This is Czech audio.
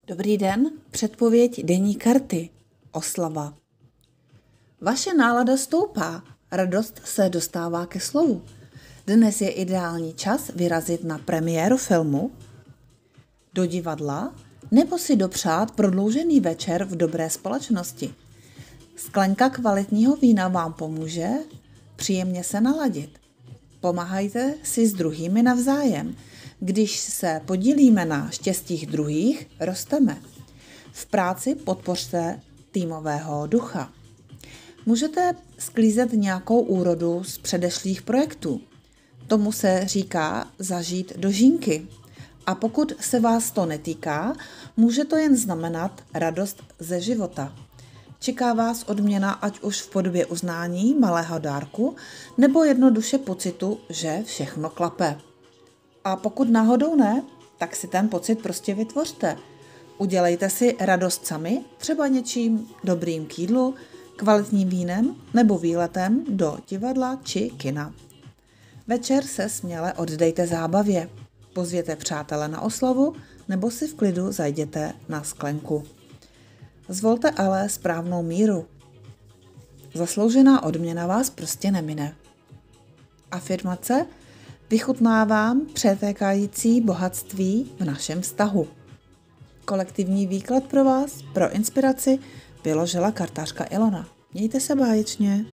Dobrý den, předpověď denní karty. Oslava. Vaše nálada stoupá, radost se dostává ke slovu. Dnes je ideální čas vyrazit na premiéru filmu, do divadla nebo si dopřát prodloužený večer v dobré společnosti. Sklenka kvalitního vína vám pomůže příjemně se naladit. Pomáhajte si s druhými navzájem. Když se podílíme na štěstích druhých, rosteme. V práci podpořte týmového ducha. Můžete sklízet nějakou úrodu z předešlých projektů. Tomu se říká zažít do žínky. A pokud se vás to netýká, může to jen znamenat radost ze života. Čeká vás odměna ať už v podobě uznání, malého dárku, nebo jednoduše pocitu, že všechno klape. A pokud náhodou ne, tak si ten pocit prostě vytvořte. Udělejte si radost sami, třeba něčím dobrým k jídlu, kvalitním vínem nebo výletem do divadla či kina. Večer se směle oddejte zábavě. Pozvěte přátele na oslavu nebo si v klidu zajděte na sklenku. Zvolte ale správnou míru. Zasloužená odměna vás prostě nemine. Afirmace: vychutnávám přetékající bohatství v našem vztahu. Kolektivní výklad pro vás, pro inspiraci, vyložila kartářka Ilona. Mějte se báječně.